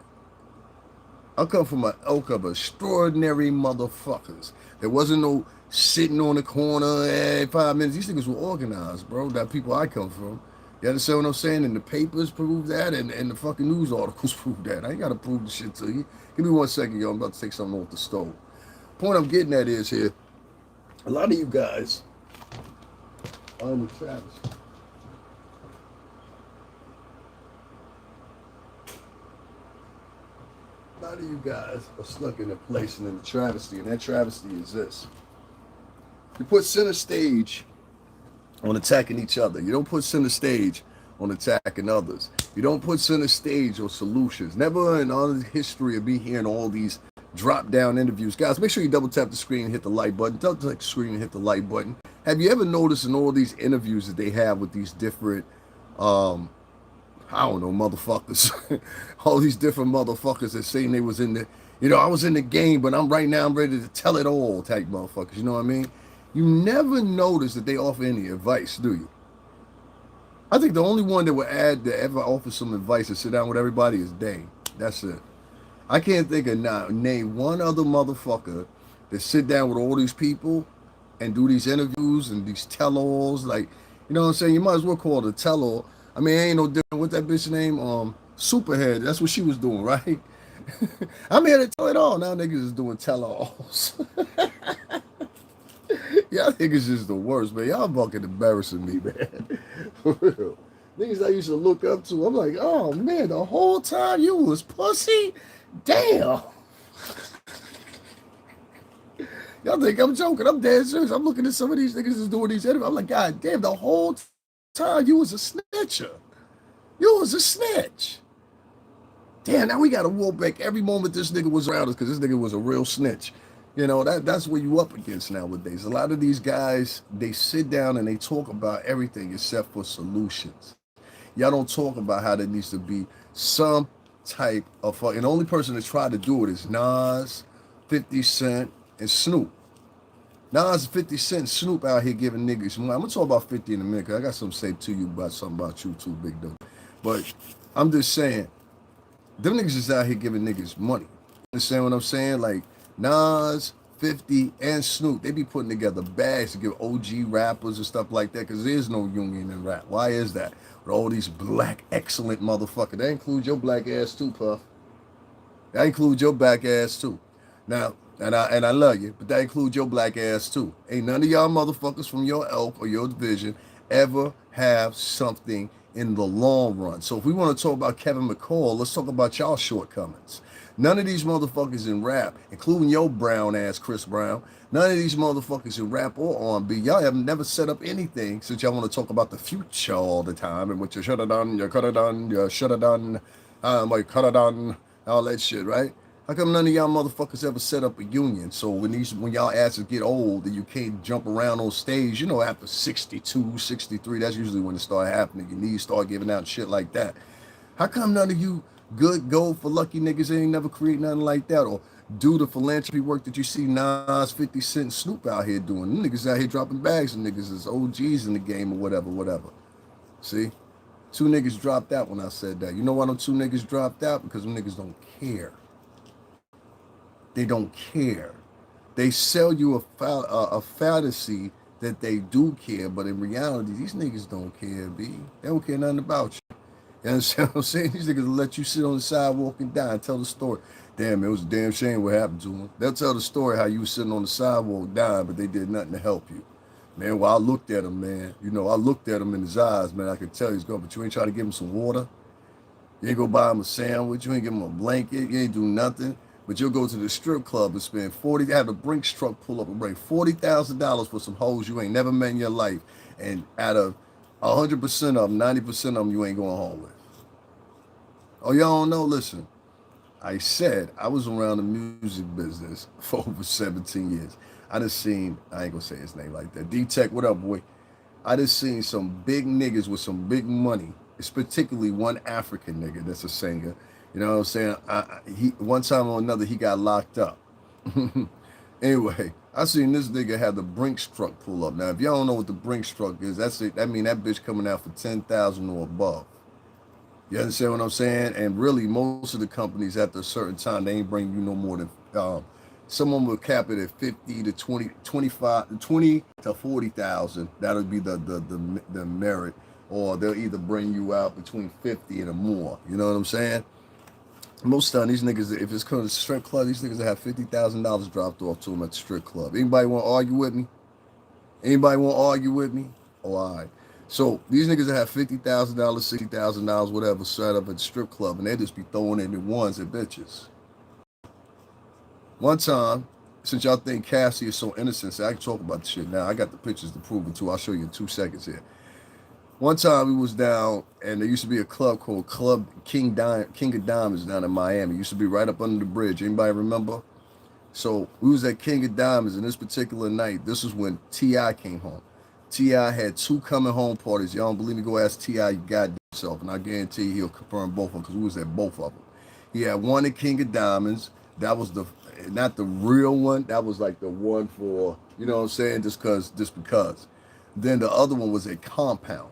I come from an ilk of extraordinary motherfuckers. There wasn't no sitting on the corner every 5 minutes. These niggas were organized, bro. That people I come from. You understand what I'm saying? And the papers prove that, and the fucking news articles prove that. I ain't got to prove the shit to you. Give me 1 second, yo. I'm about to take something off the stove. Point I'm getting at is here, a lot of you guys are in the travesty. A lot of you guys are stuck in a place and in the travesty, and that travesty is this. You put center stage on attacking each other. You don't put center stage on attacking others. You don't put center stage on solutions. Never in all the history of me hearing all these drop down interviews. Guys, make sure you double tap the screen and hit the like button. Double tap the screen and hit the like button. Have you ever noticed in all these interviews that they have with these different, I don't know, motherfuckers, all these different motherfuckers that saying they was in the, I was in the game, but I'm ready to tell it all type motherfuckers. You know what I mean? You never notice that they offer any advice, do you? I think the only one that would ever offer some advice and sit down with everybody is Dane. That's it. I can't think of name one other motherfucker that sit down with all these people and do these interviews and these tell-alls. Like, you know what I'm saying? You might as well call it a tell-all. I mean, it ain't no different. What's that bitch name? Superhead. That's what she was doing, right? I'm here to tell it all. Now niggas is doing tell-alls. Y'all niggas just the worst, man. Y'all fucking embarrassing me, man. For real. Niggas I used to look up to, I'm like, oh, man, the whole time you was pussy? Damn. Y'all think I'm joking. I'm dead serious. I'm looking at some of these niggas that's doing these interviews. I'm like, God damn, the whole time you was a snitcher. You was a snitch. Damn, now we got to walk back every moment this nigga was around us because this nigga was a real snitch. That's what you up against nowadays. A lot of these guys, they sit down and they talk about everything except for solutions. Y'all don't talk about how there needs to be some type of fucking. The only person that tried to do it is Nas, 50 Cent, and Snoop. Nas, 50 Cent, Snoop out here giving niggas money. I'm gonna talk about 50 in a minute because I got something to say to you about something about you too, big dude. But I'm just saying, them niggas is out here giving niggas money. You understand what I'm saying? Like Nas, 50, and Snoop, they be putting together bags to give OG rappers and stuff like that because there's no union in rap. Why is that? With all these black, excellent motherfuckers. That includes your black ass too, Puff. That includes your black ass too. Now, and I love you, but that includes your black ass too. Ain't none of y'all motherfuckers from your ilk or your division ever have something in the long run. So if we want to talk about Kevin Mccall, let's talk about y'all shortcomings. None of these motherfuckers in rap, including your brown ass Chris Brown, none of these motherfuckers in rap or R&B, y'all have never set up anything since y'all want to talk about the future all the time and what you should have done, you could have done, you should have done, you could have done, all that shit, right? How come none of y'all motherfuckers ever set up a union? So when y'all asses get old and you can't jump around on stage, after 62, 63, that's usually when it start happening. Your knees start giving out shit like that. How come none of you good gold for lucky niggas ain't never create nothing like that or do the philanthropy work that you see Nas, 50 Cent, Snoop out here doing? Them niggas out here dropping bags and niggas is OGs in the game or whatever. See? Two niggas dropped out when I said that. You know why them two niggas dropped out? Because them niggas don't care. They don't care. They sell you a fantasy that they do care, but in reality, these niggas don't care, B. They don't care nothing about you. You understand what I'm saying? These niggas will let you sit on the sidewalk and die and tell the story. Damn, it was a damn shame what happened to him. They'll tell the story how you was sitting on the sidewalk dying, but they did nothing to help you. Man, well, I looked at him, man. You know, I looked at him in his eyes, man. I could tell he's going, but you ain't trying to give him some water. You ain't go buy him a sandwich. You ain't give him a blanket. You ain't do nothing. But you'll go to the strip club and spend 40, have the Brinks truck pull up and bring $40,000 for some hoes you ain't never met in your life. And out of 100% of them, 90% of them you ain't going home with. Oh, y'all don't know? Listen, I said I was around the music business for over 17 years. I just seen, I ain't gonna say his name like that. D-Tech, what up, boy? I just seen some big niggas with some big money. It's particularly one African nigga that's a singer. You know what I'm saying? He one time or another he got locked up. Anyway, I seen this nigga have the Brinks truck pull up. Now, if y'all don't know what the Brinks truck is, that's it. That mean that bitch coming out for 10,000 or above. You understand what I'm saying? And really, most of the companies after a certain time, they ain't bring you no more than someone will cap it at 50 to 20, 25, 20 to 40,000. That'll be the merit, or they'll either bring you out between 50 and more. You know what I'm saying? Most of the time, these niggas, if it's kind of strip club, these niggas have $50,000 dropped off to them at the strip club. Anybody want to argue with me? Anybody want to argue with me? Oh, all right. So these niggas that have $50,000, $60,000, whatever, set up at the strip club, and they just be throwing in the ones at bitches. One time, since y'all think Cassie is so innocent, so I can talk about the shit now. I got the pictures to prove it too. I'll show you in 2 seconds here. One time we was down, and there used to be a club called Club King of Diamonds down in Miami. It used to be right up under the bridge. Anybody remember? So we was at King of Diamonds, and this particular night, this was when T.I. came home. T.I. had two coming home parties. Y'all don't believe me? Go ask T.I. you goddamn self, and I guarantee you he'll confirm both of them because we was at both of them. He had one at King of Diamonds. That was not the real one. That was like the one for, you know what I'm saying, just because. Then the other one was a Compound.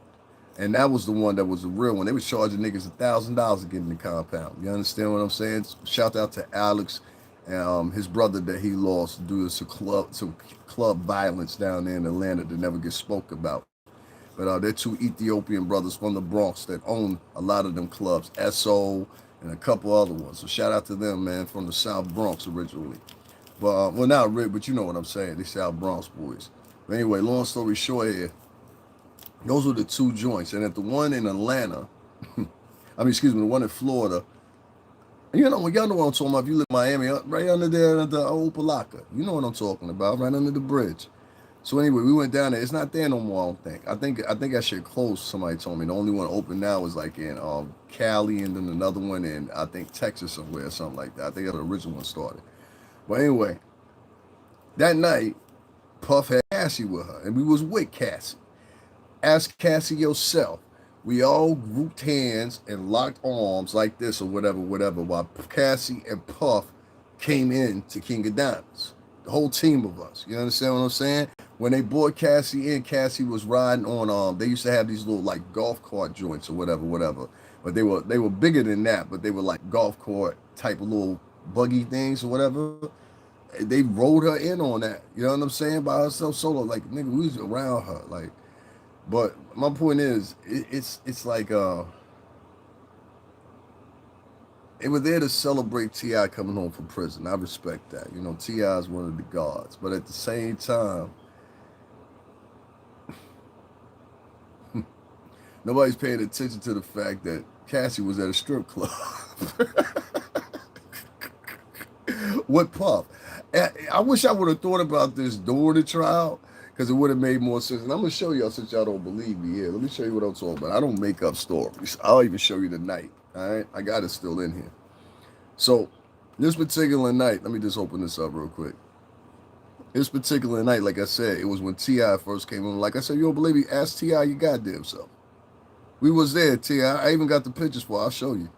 And that was the one that was the real one. They was charging niggas $1,000 to get in the Compound. You understand what I'm saying? Shout out to Alex and his brother that he lost due to some club violence down there in Atlanta that never gets spoke about. But they're two Ethiopian brothers from the Bronx that own a lot of them clubs, SO and a couple other ones. So shout out to them, man, from the South Bronx originally. But well, not really, but you know what I'm saying. They South Bronx boys. But anyway, long story short here, those were the two joints. And at the one in Atlanta, the one in Florida, you know, y'all know what I'm talking about. If you live in Miami, right under there at the old Palaka, you know what I'm talking about, right under the bridge. So anyway, we went down there. It's not there no more, I don't think. I think that shit closed, somebody told me. The only one open now is like in Cali, and then another one in, I think, Texas somewhere or something like that. I think that's the original one started. But anyway, that night, Puff had Cassie with her, and we was with Cassie. Ask Cassie yourself. We all grouped hands and locked arms like this or whatever, while Cassie and Puff came in to King of Diamonds. The whole team of us. You understand what I'm saying? When they brought Cassie in, Cassie was riding on, they used to have these little like golf cart joints or whatever. But they were bigger than that, but they were like golf cart type of little buggy things or whatever. They rode her in on that. You know what I'm saying? By herself solo. Like, nigga, we was around her. Like, but my point is, it's like they were there to celebrate T.I. coming home from prison. I respect that. You know, T.I. is one of the gods. But at the same time, nobody's paying attention to the fact that Cassie was at a strip club with Puff. I wish I would have thought about this during the trial, because it would have made more sense. And I'm going to show y'all, since y'all don't believe me here. Let me show you what I'm talking about. I don't make up stories. I'll even show you the night. All right? I got it still in here. So, this particular night, let me just open this up real quick. This particular night, like I said, it was when T.I. first came on. Like I said, you don't believe me? Ask T.I. your goddamn self. We was there, T.I. I even got the pictures for it. I'll show you.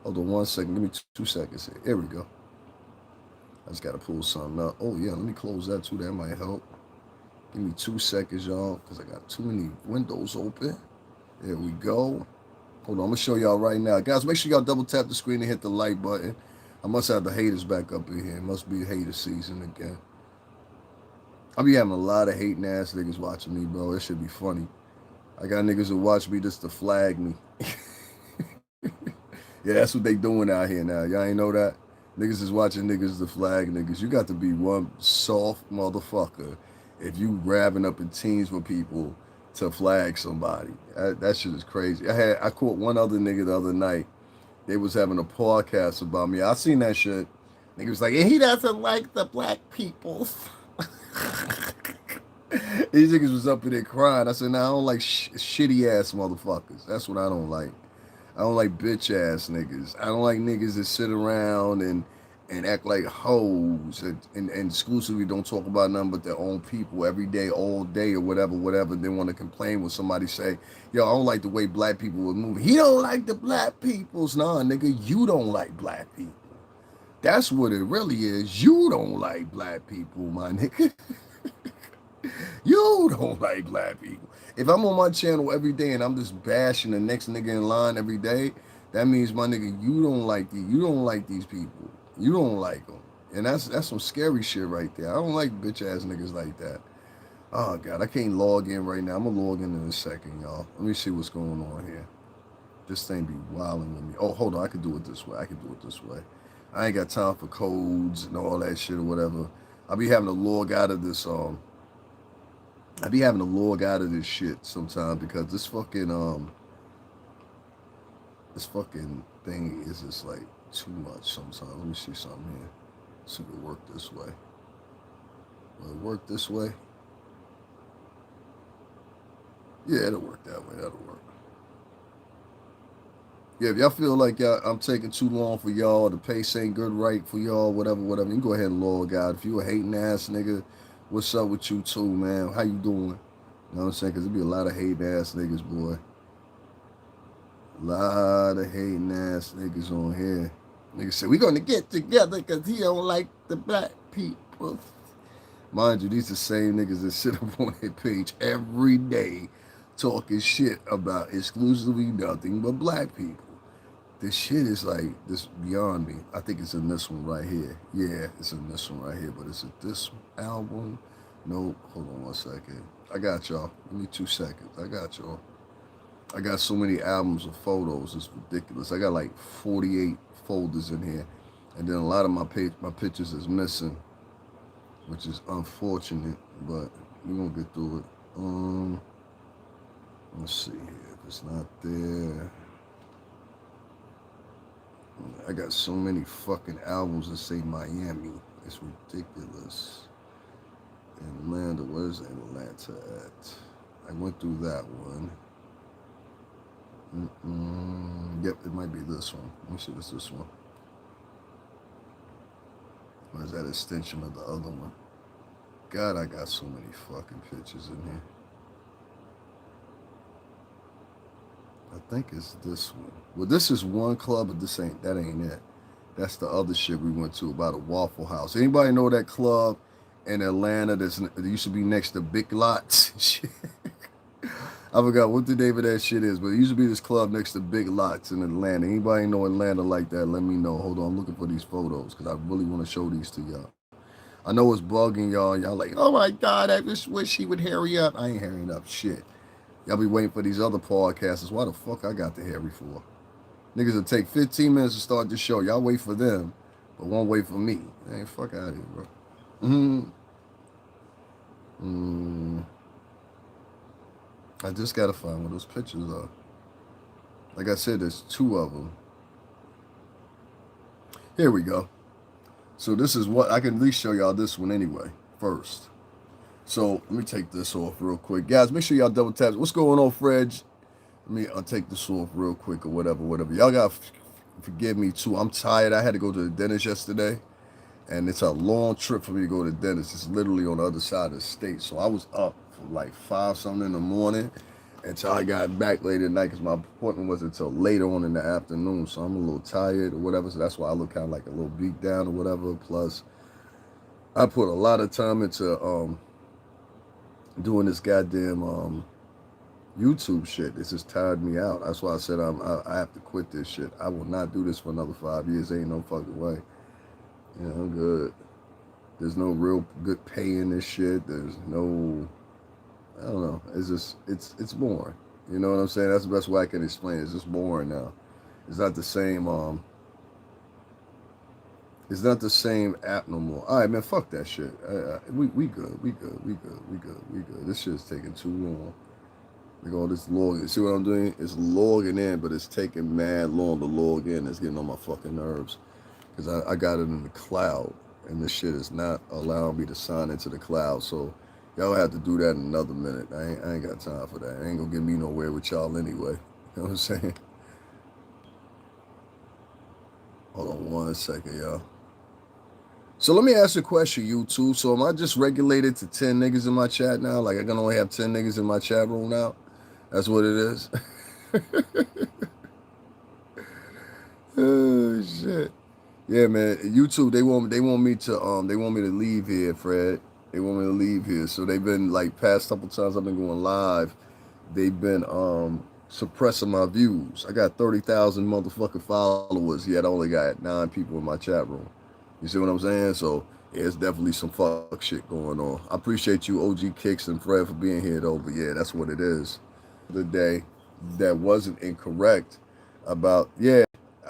Hold on 1 second. Give me 2 seconds here. Here we go. I just got to pull something up. Oh, yeah, let me close that too. That might help. Give me 2 seconds, y'all, because I got too many windows open. There we go. Hold on, I'm gonna show y'all right now. Guys, make sure y'all double tap the screen and hit the like button. I must have the haters back up in here. It must be hater season again. I be having a lot of hating ass niggas watching me, bro. It should be funny. I got niggas who watch me just to flag me. Yeah, that's what they doing out here now. Y'all ain't know that? Niggas is watching niggas to flag niggas. You got to be one soft motherfucker if you grabbing up in teams with people to flag somebody. That shit is crazy. I caught one other nigga the other night. They was having a podcast about me. I seen that shit. Nigga was like, and he doesn't like the black people. These niggas was up in there crying. I said, nah, I don't like shitty ass motherfuckers. That's what I don't like. I don't like bitch ass niggas. I don't like niggas that sit around and act like hoes and exclusively don't talk about nothing but their own people every day, all day, or whatever. They want to complain when somebody say, yo, I don't like the way black people were moving. He don't like the black peoples. Nah, nigga, you don't like black people. That's what it really is. You don't like black people, my nigga. You don't like black people. If I'm on my channel every day and I'm just bashing the next nigga in line every day, that means, my nigga, you don't like these people. You don't like them. And that's some scary shit right there. I don't like bitch ass niggas like that. Oh God, I can't log in right now. I'm gonna log in a second, y'all. Let me see what's going on here. This thing be wilding with me. Oh, hold on, I can do it this way. I ain't got time for codes and all that shit or whatever. I be having to log out of this shit sometimes because this fucking thing is just like too much sometimes. Let me see something here. See if it work this way. Will it work this way? Yeah, it'll work that way. That'll work. Yeah, if y'all feel like I'm taking too long for y'all, the pace ain't good right for y'all, whatever, you can go ahead and log out. If you a hating ass nigga, what's up with you too, man? How you doing? You know what I'm saying? Because there be a lot of hating ass niggas, boy. A lot of hating ass niggas on here. Niggas say, we gonna get together because he don't like the black people. Mind you, these the same niggas that sit up on their page every day talking shit about exclusively nothing but black people. This shit is like, this beyond me. I think it's in this one right here. Yeah, it's in this one right here, but is it this album? Nope. Hold on one second. I got y'all. Give me 2 seconds. I got y'all. I got so many albums of photos. It's ridiculous. I got like 48 folders in here. And then a lot of my pictures is missing, which is unfortunate, but we're going to get through it. Let's see here. If it's not there. I got so many fucking albums that say Miami. It's ridiculous. Atlanta, where's Atlanta at? I went through that one. Yep, it might be this one. Let me see if it's this one. Or is that extension of the other one? God, I got so many fucking pictures in here. I think it's this one. Well, this is one club, but that ain't it. That's the other shit we went to about a Waffle House. Anybody know that club in Atlanta that used to be next to Big Lots? I forgot what the name of that shit is, but it used to be this club next to Big Lots in Atlanta. Anybody know Atlanta like that? Let me know. Hold on, I'm looking for these photos because I really want to show these to y'all. I know it's bugging y'all. Y'all like, oh my God, I just wish he would hurry up. I ain't hurrying up shit. Y'all be waiting for these other podcasts. Why the fuck I got the hairy for? Niggas will take 15 minutes to start the show. Y'all wait for them, but won't wait for me. Hey, fuck out of here, bro. I just gotta find where those pictures are. Like I said, there's 2 of them. Here we go. So this is what, I can at least show y'all this one anyway, first. So let me take this off real quick. Guys, make sure y'all double tap. What's going on, Fred? I'll take this off real quick or whatever. Y'all gotta forgive me too. I'm tired. I had to go to the dentist yesterday. And it's a long trip for me to go to the dentist. It's literally on the other side of the state. So I was up for like 5 something in the morning until I got back late at night because my appointment wasn't until later on in the afternoon. So I'm a little tired or whatever. So that's why I look kind of like a little beat down or whatever. Plus, I put a lot of time into doing this goddamn YouTube shit. This has tired me out. That's why I said I have to quit this shit. I will not do this for another 5 years. Ain't no fucking way. Yeah, I'm good. There's no real good pay in this shit. There's no, I don't know. It's just it's boring. You know what I'm saying? That's the best way I can explain it. It's just boring now. It's not the same. It's not the same app no more. All right, man. Fuck that shit. We good. We good. We good. We good. We good. This shit's taking too long. Like all this logging. See what I'm doing? It's logging in, but it's taking mad long to log in. It's getting on my fucking nerves. Because I got it in the cloud. And this shit is not allowing me to sign into the cloud. So y'all have to do that in another minute. I ain't got time for that. I ain't gonna get me nowhere with y'all anyway. You know what I'm saying? Hold on 1 second, y'all. So let me ask you a question, you two. So am I just regulated to 10 niggas in my chat now? Like I can only have 10 niggas in my chat room now? That's what it is. Oh shit. Yeah, man. YouTube, they want me to leave here, Fred. They want me to leave here. So they've been like past couple times I've been going live, they've been suppressing my views. I got 30,000 motherfucking followers, yet I only got 9 people in my chat room. You see what I'm saying? So yeah, it's definitely some fuck shit going on. I appreciate you, OG Kicks and Fred, for being here though, but yeah, that's what it is. The day that wasn't incorrect about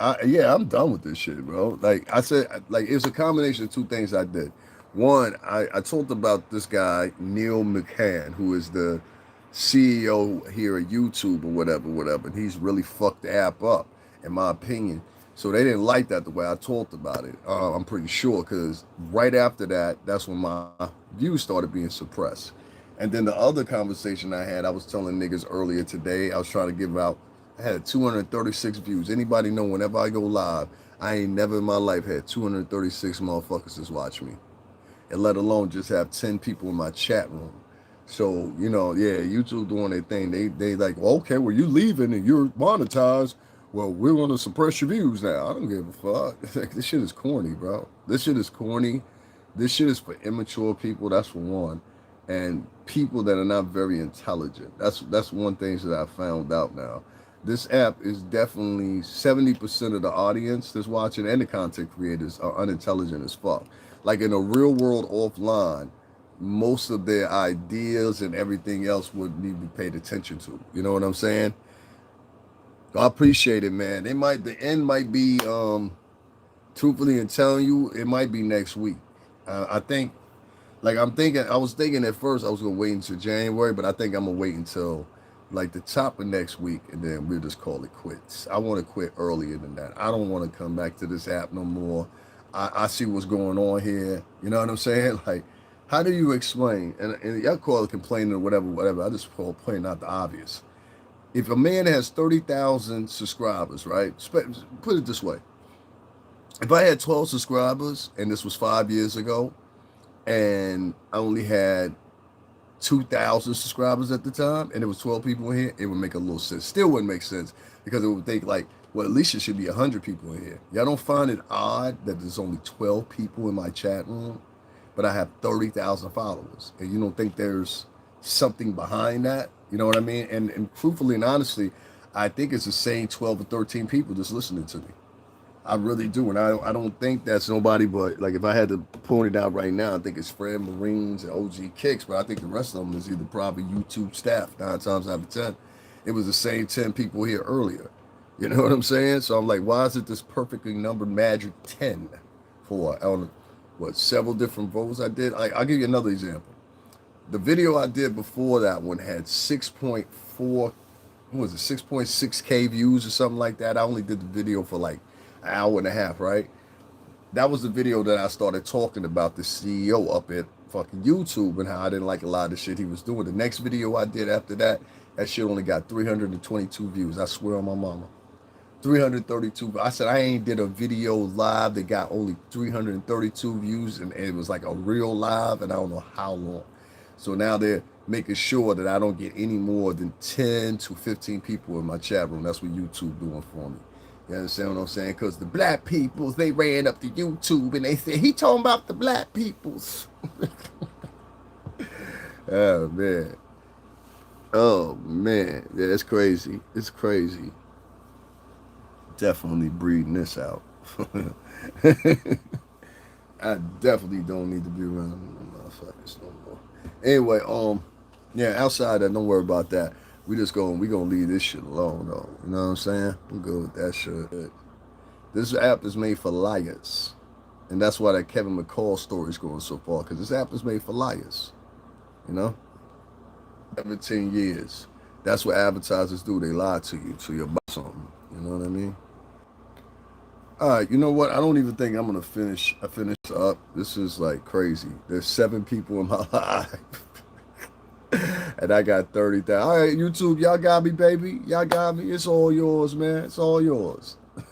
I'm done with this shit, bro. Like I said, like it's a combination of two things I did. One, I talked about this guy Neil McCann, who is the CEO here at YouTube or whatever, and he's really fucked the app up, in my opinion. So they didn't like that the way I talked about it. I'm pretty sure, because right after that, that's when my views started being suppressed. And then the other conversation I had, I was telling niggas earlier today, I was trying to give out, I had 236 views. Anybody know whenever I go live, I ain't never in my life had 236 motherfuckers just watch me. And let alone just have 10 people in my chat room. So, you know, yeah, YouTube doing their thing. They like, well, okay, well, you leaving and you're monetized. Well, we're going to suppress your views now. I don't give a fuck. This shit is corny, bro. This shit is corny. This shit is for immature people. That's for one. And people that are not very intelligent. That's one thing that I found out now. This app is definitely 70% of the audience that's watching and the content creators are unintelligent as fuck. Like in a real world offline, most of their ideas and everything else would need to be paid attention to. You know what I'm saying? I appreciate it, man. The end might be, truthfully and telling you, it might be next week. I think, I was thinking at first I was gonna wait until January, but I think I'm gonna wait until like the top of next week, and then we'll just call it quits. I want to quit earlier than that. I don't want to come back to this app no more. I see what's going on here. You know what I'm saying? Like, how do you explain? And y'all call it complaining or whatever. I just call pointing out the obvious. If a man has 30,000 subscribers, right? Put it this way. If I had 12 subscribers and this was 5 years ago, and I only had 2,000 subscribers at the time, and there was 12 people in here, it would make a little sense. Still wouldn't make sense, because it would think like, well, at least it should be 100 people in here. Y'all don't find it odd that there's only 12 people in my chat room, but I have 30,000 followers, and you don't think there's something behind that? You know what I mean? And truthfully and honestly, I think it's the same 12 or 13 people just listening to me. I really do, and I don't think that's nobody but, like, if I had to point it out right now, I think it's Fred Marines and OG Kicks, but I think the rest of them is either probably YouTube staff, 9 times out of 10. It was the same 10 people here earlier. You know what I'm saying? So I'm like, why is it this perfectly numbered magic 10 for, on what, several different votes I did? I'll give you another example. The video I did before that one had 6.4, what was it, 6.6K views or something like that. I only did the video for like an hour and a half, right? That was the video that I started talking about the CEO up at fucking YouTube and how I didn't like a lot of the shit he was doing. The next video I did after that, that shit only got 322 views. I swear on my mama. 332. I said I ain't did a video live that got only 332 views, and it was like a real live, and I don't know how long. So now they're making sure that I don't get any more than 10 to 15 people in my chat room. That's what YouTube doing for me. You understand what I'm saying? Because the black peoples, they ran up to YouTube and they said, he talking about the black peoples. Oh, man. Oh man, yeah, it's crazy. It's crazy. Definitely breeding this out. I definitely don't need to be around them motherfuckers no more. Anyway, yeah, outside that, don't worry about that. We gonna leave this shit alone though. You know what I'm saying? I'm good with that shit. This app is made for liars, and that's why that Kevin McCall story is going so far. Because this app is made for liars. You know, 17 years. That's what advertisers do. They lie to you till you buy something. You know what I mean? All right, you know what? I don't even think I'm gonna finish. I finished up. This is like crazy. There's 7 people in my life, and I got 30,000. All right, YouTube, y'all got me, baby. Y'all got me. It's all yours, man. It's all yours.